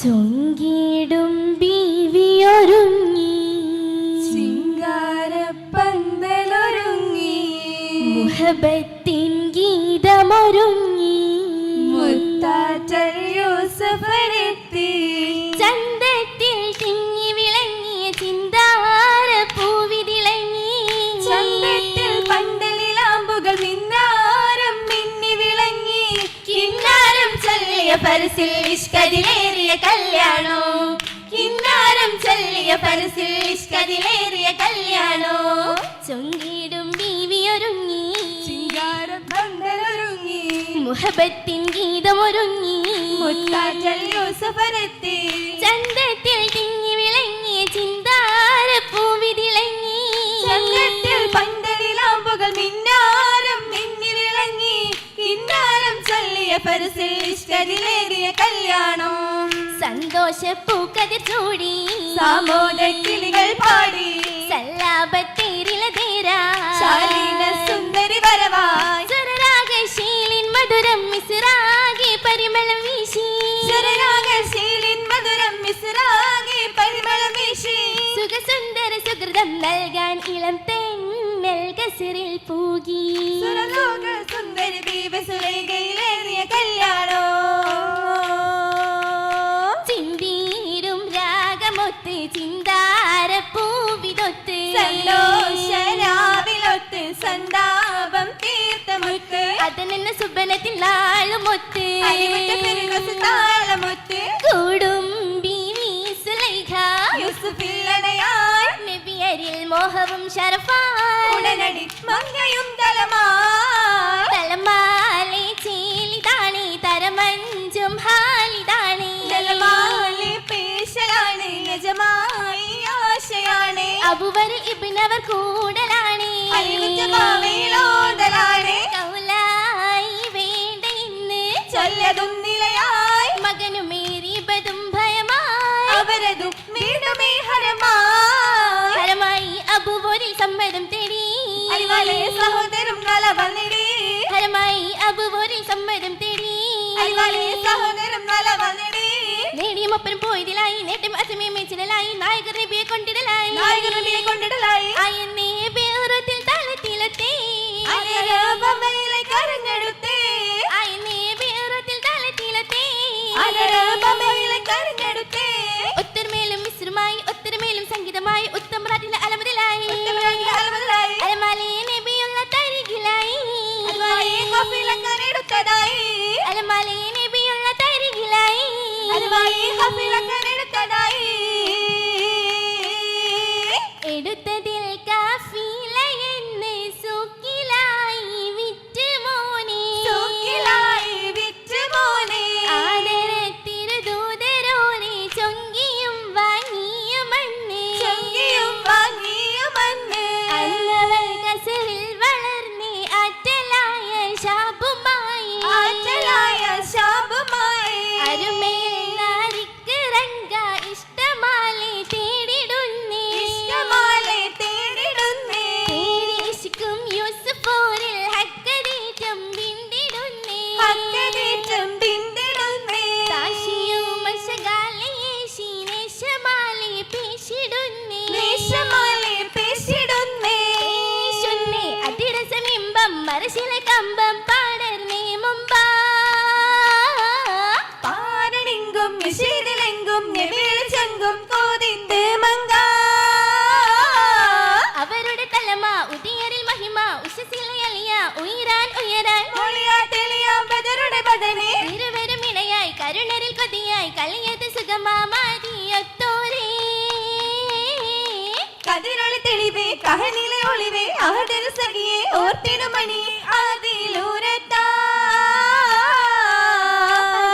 ചൊങ്കിടും ബീവിയൊരുങ്ങി ചിങ്കാരപ്പന്തലൊരുങ്ങി മുഹബത്തിൻ ഗീതമൊരുങ്ങി മുത്താറ്റൽ യൂസഫരെത്തി ചന്തത്തിൽ തിങ്ങി വിളങ്ങിയ ചിന്താര പൂവിതിളങ്ങി ചന്തത്തിൽ പന്തലിലാമ്പുകൾ മിന്നാരം മിന്നി വിളങ്ങി കിന്നാരം ചൊല്ലിയ പരസിൽ ഇഷ്കതിലേറിയ കല്യാണോ കിന്നാരം ചൊല്ലിയ പരസിൽ ഇഷ്കതിലേറിയ കല്യാണോ ചൊങ്കിടും ബീവിയൊരുങ്ങി ചിങ്കാരപ്പന്തലൊരുങ്ങി മുഹബത്തിൻ ഗീതമൊരുങ്ങി മുത്താറ്റൽ യൂസഫരെത്തി ചന്തത്തിൽ തിങ്ങി വിളങ്ങിയ ചിന്താര പൂവിതിളങ്ങി ചന്തത്തിൽ പന്തലിലാമ്പുകൾ മിന്നാരം മിന്നി വിളങ്ങി കിന്നാരം ചൊല്ലിയ പരസിൽ ഇഷ്കതിലേറിയ കല്യാണം സന്തോഷ പൂക്കതിർ ചൂടി സാമോദ കിളികൾ പാടി സല്ലാപത്തേരിലതേരാ ശാലീന സുന്ദരി വരവായി സ്വരരാഗശീലിൻ മധുരം മിസ്റാകെ പരിമളം വീശി സ്വരരാഗശീലിൻ മധുരം മിസ്റാകെ പരിമളം വീശി സുഖസുന്ദര സുഹൃതം നൽകാൻ ഇളം തെന്നൽ കസിറിൽ പൂകി സുരലോക സുന്ദരി ബീവി സുലൈഖയിലേറിയ കല്യാണോ ചിന്തീരും രാഗമൊത്ത് ചിന്താര പൂവിതൊത്ത് സന്തോഷരാവിലൊത്ത് സന്താപം തീർത്ഥമൊത്ത് അതനെന്ന സുബനത്തിൽ നാളുമൊത്ത് അലിവുറ്റ ഫിർദൗസ് താളമൊത്ത് കൂടും ബീവി സുലൈഖ യൂസുഫില്ലണയായി നബിയരിൽ മോഹവും ശരഫായി ഉടനടി മങ്ങയും തലമായി തലമാലെ ചേലിതാണി തരമഞ്ചും ഹാലിതാണി തലമാലെ പേശലാണ് യജമായി ആശയാണ് അബുവർ ഇബ്നവർ കൂടലാണ് അലിവുറ്റ ഭാവയിലോതലാണ് കൗലായി വേണ്ട ഇന്ന് ചൊല്ലതും നിലയായി മകനുമേറിയതും ഭയമായി അവരതും വീണ്ടുമേ ഹരമായി ഹരമായി അബുവരിൽ സമ്മതം തേടി അലിവാലെ സഹോദരം നലവന്നിടി ഹരമായി അബുവരിൽ സമ്മതം തേടി അലിവാലെ സഹോദരം നലവന്നിടി നേടിയുമൊപ്പനും പോയതിലായി നേട്ടം അസമയം മേച്ചിലായി നായകർ നബിയെ കൊണ്ടിടലായി നായകനബിയെ കൊണ്ടിടലായി ആയെന്നേ ബേറത്തിൽ താളത്തിലെത്തി അലരബമയിലെ കരഞ്ഞെടുത്തേ ആയെന്നേ ബേറത്തിൽ താളത്തിലെത്തി അലരബമയിലെ കരഞ്ഞെടുത്തേ ഒത്തരമേലും മിശ്രമായി ഒത്തരമേലും സംഗീതമായി ഉത്തമറാറ്റിന്റെ അലമുതലായി ഉത്തമരാജിലെ അലമുതലായി അലമാലേ നബിയുള്ള തരികിലായി അലമാലയെ കഫിലങ്ങനെടുത്തതായി അലമാലേ നബിയുള്ള തരികിലായി അലമാലയെ കഫിലങ്ങനെടുത്തതായി എടുത്തതിൽ കാഫില എന്ന് സൂക്കിലായി വിറ്റ് മോനെ സൂക്കിലായി വിറ്റ് മോനെ ആദരത്തിരുദൂതരോനെ ചൊങ്കിയും വാങ്ങിയ മണ്ണ് ചൊങ്കിയും വാങ്ങിയ മണ്ണ് അന്നവൾ കസവിൽ വളർന്ന് ആറ്റലായ ശാപുമായി ആറ്റലായ ശാപമായി അരുമയിൽ നാരിക്ക് റങ്ക ഇഷ്ടമാലെ തേടിടുന്നേ ഇഷ്ടമാലെ തേടിടുന്നേ തേടിശിക്കും യൂസഫോരിൽ ഹക്കരീറ്റം ബിന്ദിടുന്നേ ഹക്കരീറ്റം ബിന്ദിടുന്നേ സാക്ഷിയും മശകാലയേശി നേശമാലെ പേശിടുന്നേ നേശമാലെ പേശിടുന്നേ ഈശുന്നേ അതിരസമിമ്പം മരശില കമ്പം പാടർന്നേ മുമ്പാ പാരണിങ്കും മിശീതിലെങ്കും നബിയുടെ ചങ്കും കോതിന്ത് മങ്ക അവരുടെ തലമ ഉദിയരിൽ മഹിമ ഉഷസിലയലിയ ഉയരാൻ ഉയരാൻ ഒളിയാ തെളിയാം ബദറുടെ ബദനെ ഇരുവരും ഇണയായി കരുണരിൽ കൊതിയായി കളിയത് സുഖമാതിയൊത്തോരേ കതിരൊളി തെളിവേ കഹനിലെ ഒളിവേ ആദര സഖിയെ ഓർത്തിടുമണിയെ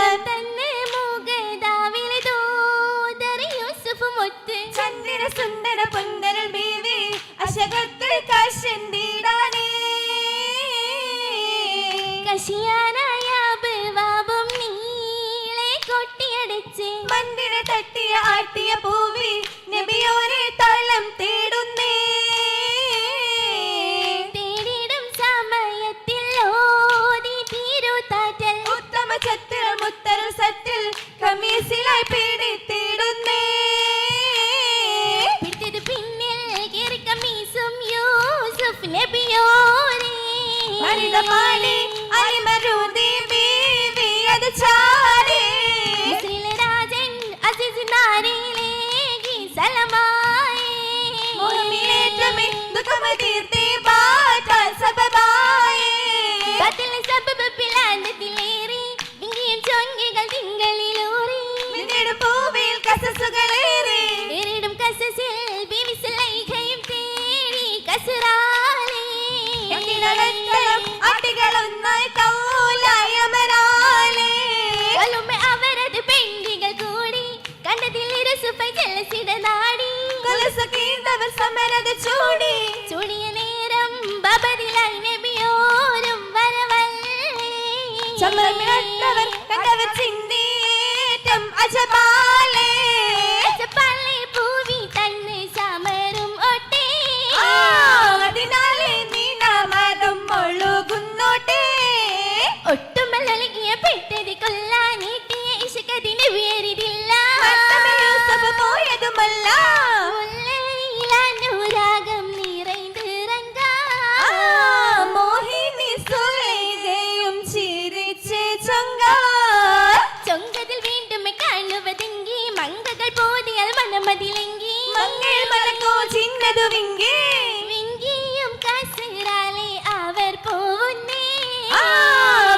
ആദിയിലൂരത്താൻ തന്നെ മൂകദാവിലെ ദൂതർ യൂസുഫുമൊത്ത് ചന്ദ്ര സുന്ദര പൊന്തരൽ ബീവി അശകത്തിൽ കശന്തിടാനേ കശിയാനായ ബവാബും നീളെ കൊട്ടിയടച്ച് മന്ദിര തട്ടിയ ആട്ടിയ പൂവി നബിയോരെ താളം തേടുന്നേ തേടിടും സമയത്തിൽ ഓതി തീരുതാറ്റൽ ഉത്തമ ചത്തിൽ മുത്തൽ സത്തിൽ കമീസിലായി പീടി അനിത പാടി അലിമരുതി ബീവി അത് ചാടി രാജൻ അസിസ് നാരിയിലേക്ക് സലമായി മോഹിനിയേറ്റമേ ദുഃഖമതീർത്തി പാട്ടാൻ സബബായി പത്തിൽ സബബ് പിലാന്തത്തിലേറി വിങ്ങിയും ചൊങ്കികൾ തിങ്കളിലൂറി നിന്നിടും പൂവിൽ കസസുകളേറി എരിടും കസസിൽ ബിവിസലൈഖയും തേടി കസറാലേ അടികളൊന്നായി കൗലായി അമരാലേ കൊലുമ്പ് അവരത് പെണ്ടികൾ കൂടി കണ്ടതിൽ ഇരുസുഫൈ ജലസിട നാടി കൊലസുകീന്തവർ സമരത് ചൂടി ചൂടിയ നേരം ബബദിലായി നബിയോരും വരവല്ലേ ചമരമിട്ടവർ കണ്ടവർ ചിന്തേറ്റം അജപാലേ പള്ളി പൂവി തന്ന് സമരും ഒട്ടേ അതിനാലേ നീനാമരം ഒഴുകുന്നോട്ടേ ഒട്ടുമല്ലൊലികിയ പെട്ടത് കൊല്ലാനീട്ടിയ ഇശകതിന് വേറിതില്ല പോയതുമല്ല മുല്ലയിലാനുരാഗം നിറൈന്തിറങ്ങ മോഹിനി സുലൈഖയും ചിരിച്ച് ചൊങ്ക ചൊങ്കതിൽ വീണ്ടും കാണുവതെങ്കി മങ്കകൾ പോതിയാൽ മനമതിലെങ്കി മങ്ങൾ മലക്കോ ചിന്നതു വിങ്കി വിങ്കിയും കസറാലെ അവർ പോവുന്നേ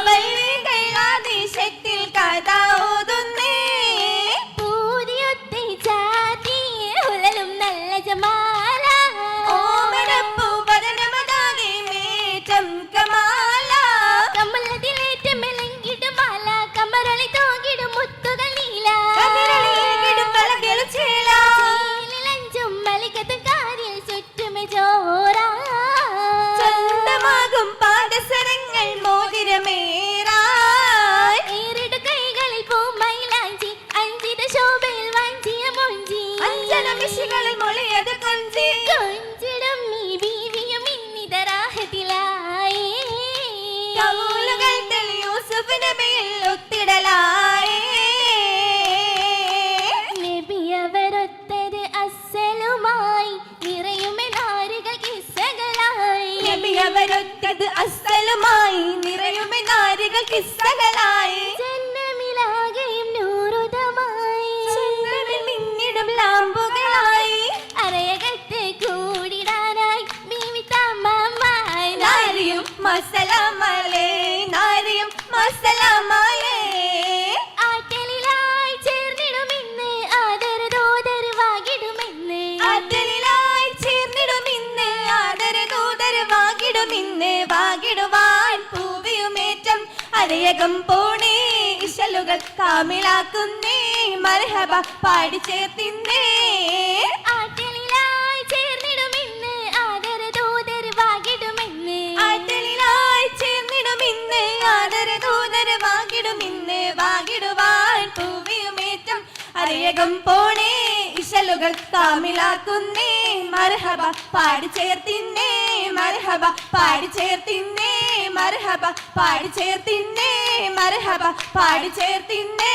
വള്ളികൾ ആദിശത്തിൽ കഥ ഓതുന്നേ പൂരിയൊത്തെ ചാത്തിയെ ഉലലും നല്ല ജമാല ഓമനപ്പൂ പതനമതാകെ മേറ്റം കമാല കമലതിലേറ്റം മെലങ്കിടും മാല കമറളി തോകിടും മുത്തുകൾ നീല കതിരളിയിടും പലകളും ചേല ചീലിലഞ്ചും മലികത്തും കാരിൽ ചുറ്റുമെ ചോര ചന്തമാകും പാദസരങ്ങൾ മോതിരമേറായി ഏറിടു കൈകളിൽ പൂമൈലാഞ്ചി അഞ്ചിത ശോഭയിൽ വാഞ്ചിയ മൊഞ്ചി അഞ്ജന മിശികളിൽ മൊളിയത് കൊഞ്ചി കൊഞ്ചിടും നീ ബീവിയും ഇന്നിതരാഹത്തിലായി കൗലുകൾ തെളി യൂസുഫ് നബിയിൽ ഒത്തിടലായി നബി അവരൊത്തത് അസ്സലുമായി നിറയുമെ നാരികൾ കിസ്സകളായി നബി അവരൊത്തത് അസ്സലുമായി നിറയുമെ നാരികൾ കിസ്സകളായി ജന്മമിലാകെയും നൂറുതമായി ചന്ദ്രനിൽ മിന്നിടും ലാമ്പുകളായി അരയകത്ത് കൂടിടാനായി ബീവി തമ്മായി നാരിയും മസലമലേ നാരിയും മസലമലേ ആറ്റലിലായി ചേർന്നിടുമെന്ന് ആദരദോദരവാകിടുമെന്ന് ആറ്റലിലായി ചേർന്നിടുമിന്ന് ആദരദൂതരവാകിടുമിന്ന് വാകിടുവാൻ പൂവിയുമേറ്റം അരയകം പോണേ ഇശലുകൾ കാമിലാക്കുന്നേ മർഹബ പാടി ചേർത്തിന്നേ ആറ്റലിലായി ചേർന്നിടുമെന്ന് ആദരദോദരവാകിടുമെന്ന് ആറ്റലിലായി ചേർന്നിടുമിന്ന് ആദരദൂതരവാകിടുമിന്ന് വാകിടുവാൻ പൂവിയുമേറ്റം അരയകം പോണേ ഇശലുകൾ കാമിലാക്കുന്നേ മർഹബ പാടി ചേർത്തിന്നേ മർഹബ പാടി ചേർത്തിന്നേ മർഹബ പാടി ചേർത്തിന്നേ മർഹബ പാടി ചേർത്തിന്നേ